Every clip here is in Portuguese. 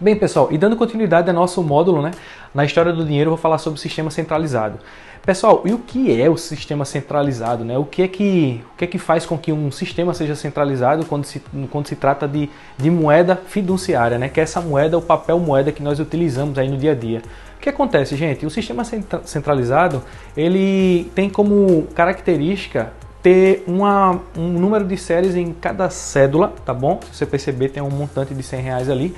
Bem, pessoal, e dando continuidade ao nosso módulo, né, na história do dinheiro, eu vou falar sobre o sistema centralizado. Pessoal, e o que é o sistema centralizado, né? O que é que faz com que um sistema seja centralizado quando se trata de moeda fiduciária, né? Que é essa moeda, o papel moeda que nós utilizamos aí no dia a dia. O que acontece, gente? O sistema centralizado, ele tem como característica ter um número de séries em cada cédula, tá bom? Se você perceber, tem um montante de R$100 ali.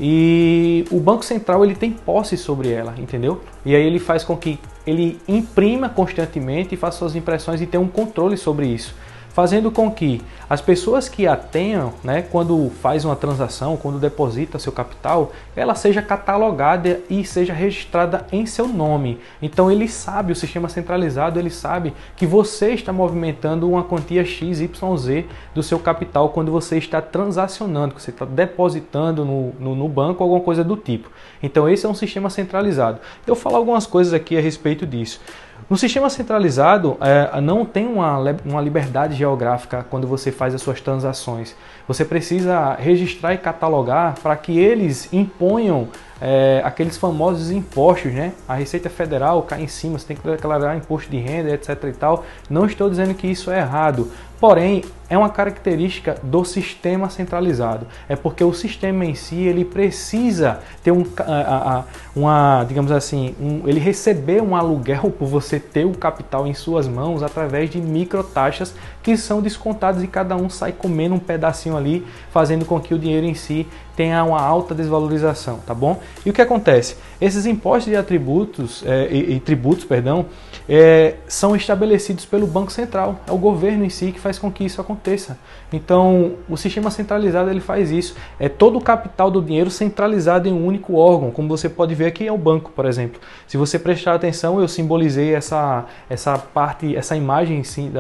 E o Banco Central ele tem posse sobre ela, entendeu? E aí ele faz com que ele imprima constantemente e faça suas impressões e tenha um controle sobre isso, fazendo com que as pessoas que a tenham, né, quando faz uma transação, quando deposita seu capital, ela seja catalogada e seja registrada em seu nome. Então ele sabe, o sistema centralizado, ele sabe que você está movimentando uma quantia XYZ do seu capital quando você está transacionando, que você está depositando no banco, alguma coisa do tipo. Então esse é um sistema centralizado. Eu vou falar algumas coisas aqui a respeito disso. No sistema centralizado, não tem uma liberdade geográfica quando você faz as suas transações. Você precisa registrar e catalogar para que eles imponham aqueles famosos impostos, né? A Receita Federal cai em cima, você tem que declarar imposto de renda, etc. e tal. Não estou dizendo que isso é errado, porém é uma característica do sistema centralizado. É porque o sistema em si ele precisa ter digamos assim, ele receber um aluguel por você ter o capital em suas mãos através de microtaxas que são descontadas e cada um sai comendo um pedacinho ali, fazendo com que o dinheiro em si tenha uma alta desvalorização, tá bom? E o que acontece? Esses impostos e tributos, são estabelecidos pelo Banco Central, é o governo em si que faz com que isso aconteça. Então, o sistema centralizado ele faz isso, é todo o capital do dinheiro centralizado em um único órgão, como você pode ver aqui é o banco, por exemplo. Se você prestar atenção, eu simbolizei essa imagem em si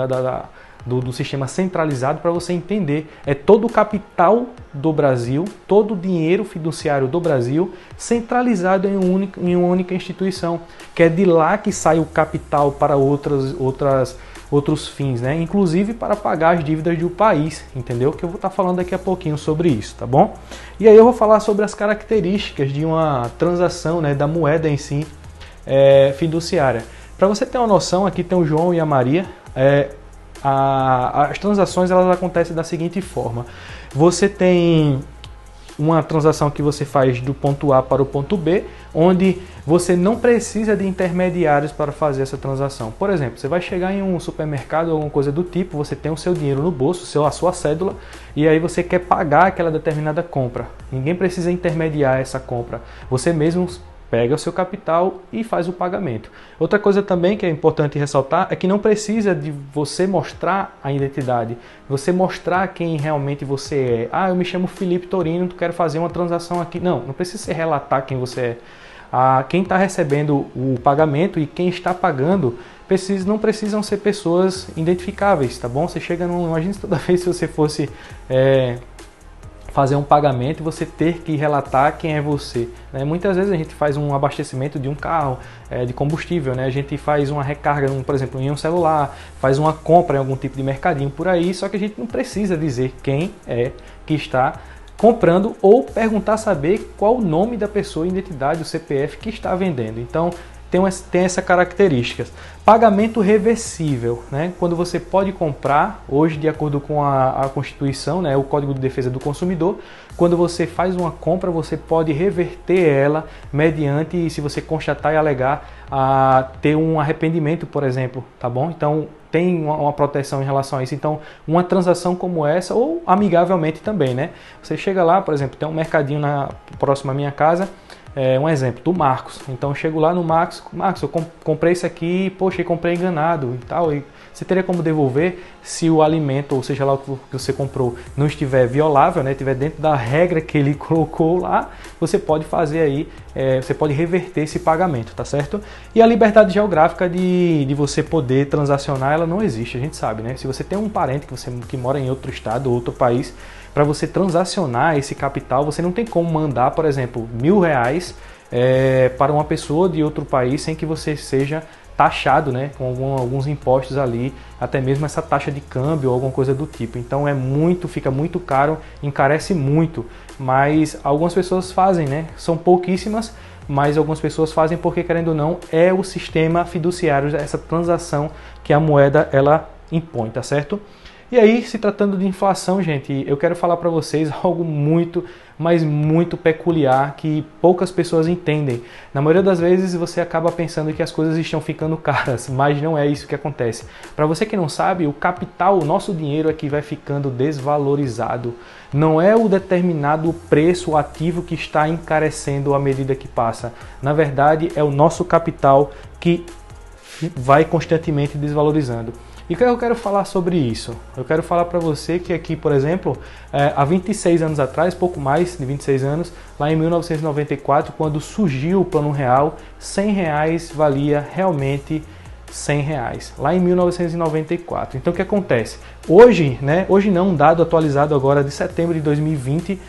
do sistema centralizado para você entender. É todo o capital do Brasil, todo o dinheiro fiduciário do Brasil centralizado em uma única instituição, que é de lá que sai o capital para outros fins, né? Inclusive para pagar as dívidas do país, entendeu? Que eu vou estar falando daqui a pouquinho sobre isso, tá bom? E aí eu vou falar sobre as características de uma transação, né, da moeda em si fiduciária. Para você ter uma noção, aqui tem o João e a Maria. As transações elas acontecem da seguinte forma: você tem uma transação que você faz do ponto A para o ponto B, onde você não precisa de intermediários para fazer essa transação. Por exemplo, você vai chegar em um supermercado ou alguma coisa do tipo, você tem o seu dinheiro no bolso, a sua cédula, e aí você quer pagar aquela determinada compra. Ninguém precisa intermediar essa compra. Você mesmo pega o seu capital e faz o pagamento. Outra coisa também que é importante ressaltar é que não precisa de você mostrar a identidade, você mostrar quem realmente você é. Eu me chamo Felipe Torino, quero fazer uma transação aqui. Não precisa se relatar quem você é. Quem está recebendo o pagamento e quem está pagando não precisam ser pessoas identificáveis, tá bom? Você chega imagina toda vez se você fosse fazer um pagamento e você ter que relatar quem é você, né? Muitas vezes a gente faz um abastecimento de um carro, de combustível, né? A gente faz uma recarga, por exemplo, em um celular, faz uma compra em algum tipo de mercadinho por aí, só que a gente não precisa dizer quem é que está comprando ou perguntar, saber qual o nome da pessoa, identidade, o CPF que está vendendo. Então, tem essa característica. Pagamento reversível, né? Quando você pode comprar, hoje de acordo com a Constituição, né, o Código de Defesa do Consumidor, quando você faz uma compra, você pode reverter ela mediante, se você constatar e alegar, ter um arrependimento, por exemplo, tá bom? Então, tem uma proteção em relação a isso. Então, uma transação como essa, ou amigavelmente também, né? Você chega lá, por exemplo, tem um mercadinho próximo à minha casa, um exemplo, do Marcos. Então eu chego lá no Marcos, eu comprei isso aqui, poxa, eu comprei enganado e tal. E você teria como devolver se o alimento, ou seja lá o que você comprou, não estiver violável, né? Estiver dentro da regra que ele colocou lá, você pode fazer aí, você pode reverter esse pagamento, tá certo? E a liberdade geográfica de você poder transacionar, ela não existe, a gente sabe, né? Se você tem um parente que mora em outro estado ou outro país, para você transacionar esse capital, você não tem como mandar, por exemplo, R$1.000 para uma pessoa de outro país sem que você seja taxado, né, com alguns impostos ali, até mesmo essa taxa de câmbio ou alguma coisa do tipo. Então fica muito caro, encarece muito, mas algumas pessoas fazem, né, são pouquíssimas, mas algumas pessoas fazem porque, querendo ou não, é o sistema fiduciário, essa transação que a moeda ela impõe, tá certo? E aí, se tratando de inflação, gente, eu quero falar para vocês algo muito, mas muito peculiar que poucas pessoas entendem. Na maioria das vezes você acaba pensando que as coisas estão ficando caras, mas não é isso que acontece. Para você que não sabe, o capital, o nosso dinheiro é que vai ficando desvalorizado. Não é o determinado preço ativo que está encarecendo à medida que passa. Na verdade, é o nosso capital que vai constantemente desvalorizando. E o que eu quero falar sobre isso? Eu quero falar para você que aqui, por exemplo, há 26 anos atrás, pouco mais de 26 anos, lá em 1994, quando surgiu o Plano Real, R$100 valia realmente R$100, lá em 1994. Então o que acontece? Hoje, né, hoje não, um dado atualizado agora de setembro de 2020,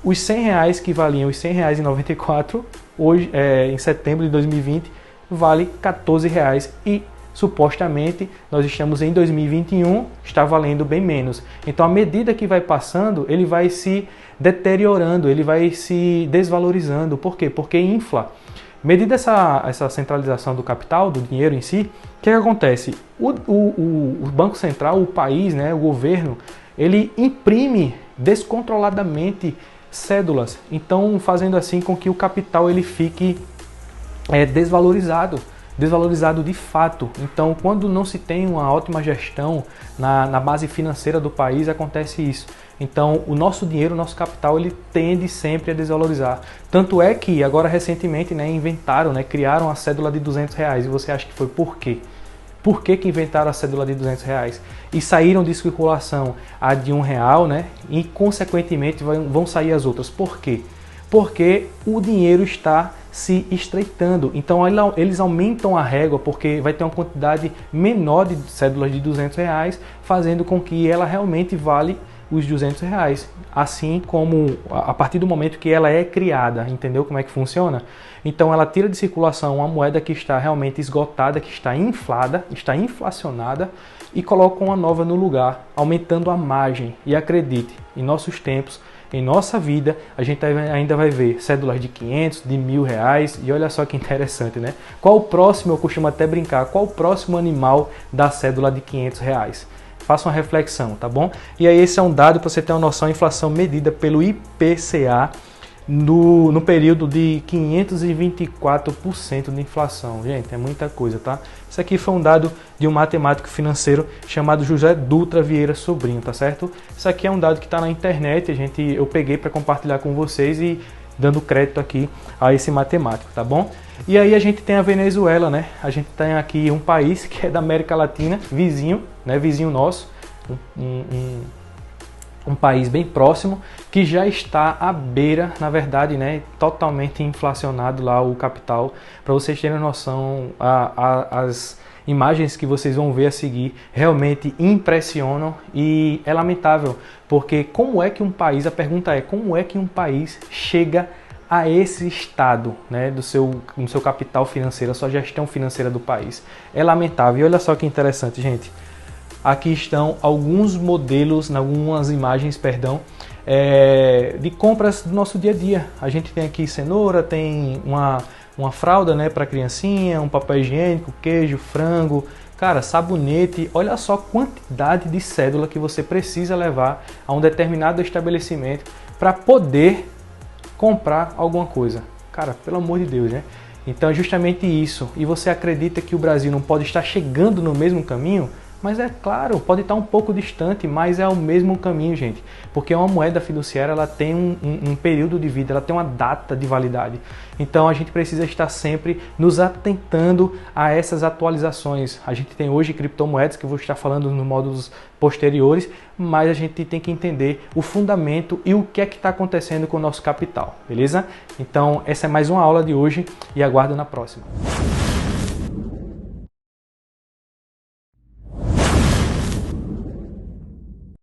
os R$100 que valiam os R$100 em 94, hoje, em setembro de 2020, vale R$14 e supostamente nós estamos em 2021, está valendo bem menos. Então, à medida que vai passando, ele vai se deteriorando, ele vai se desvalorizando. Por quê? Porque infla. Medida essa centralização do capital, do dinheiro em si, o que acontece? O Banco Central, o país, né, o governo, ele imprime descontroladamente cédulas. Então, fazendo assim com que o capital ele fique desvalorizado de fato. Então, quando não se tem uma ótima gestão na base financeira do país, acontece isso. Então, o nosso dinheiro, o nosso capital, ele tende sempre a desvalorizar. Tanto é que, agora recentemente, né, inventaram, né, criaram a cédula de R$200. E você acha que foi por quê? Por que inventaram a cédula de R$200? E saíram de circulação a de R$1, né? E, consequentemente, vão sair as outras. Por quê? Porque o dinheiro está se estreitando. Então eles aumentam a régua porque vai ter uma quantidade menor de cédulas de R$200, fazendo com que ela realmente vale os R$200. Assim como a partir do momento que ela é criada, entendeu como é que funciona? Então ela tira de circulação uma moeda que está realmente esgotada, que está inflada, está inflacionada, e coloca uma nova no lugar, aumentando a margem. E acredite, em nossos tempos, em nossa vida, a gente ainda vai ver cédulas de 500, de R$1.000, e olha só que interessante, né? Qual o próximo, eu costumo até brincar, qual o próximo animal da cédula de R$500? Faça uma reflexão, tá bom? E aí esse é um dado para você ter uma noção, a inflação medida pelo IPCA no período de 524% de inflação. Gente, é muita coisa, tá? Isso aqui foi um dado de um matemático financeiro chamado José Dutra Vieira Sobrinho, tá certo? Isso aqui é um dado que está na internet, eu peguei para compartilhar com vocês e dando crédito aqui a esse matemático, tá bom? E aí a gente tem a Venezuela, né? A gente tem aqui um país que é da América Latina, vizinho, né? Vizinho nosso, um país bem próximo, que já está à beira, na verdade, né, totalmente inflacionado lá o capital. Para vocês terem noção, as imagens que vocês vão ver a seguir realmente impressionam e é lamentável, porque como é que um país, a pergunta é, como é que um país chega a esse estado, né, no seu capital financeiro, a sua gestão financeira do país? É lamentável. E olha só que interessante, gente. Aqui estão alguns modelos, algumas imagens, perdão, de compras do nosso dia a dia. A gente tem aqui cenoura, tem uma fralda, né, para criancinha, um papel higiênico, queijo, frango, cara, sabonete. Olha só a quantidade de cédula que você precisa levar a um determinado estabelecimento para poder comprar alguma coisa. Cara, pelo amor de Deus, né? Então é justamente isso. E você acredita que o Brasil não pode estar chegando no mesmo caminho? Mas é claro, pode estar um pouco distante, mas é o mesmo caminho, gente. Porque uma moeda fiduciária, ela tem um período de vida, ela tem uma data de validade. Então a gente precisa estar sempre nos atentando a essas atualizações. A gente tem hoje criptomoedas, que eu vou estar falando nos módulos posteriores, mas a gente tem que entender o fundamento e o que é que está acontecendo com o nosso capital, beleza? Então essa é mais uma aula de hoje e aguardo na próxima.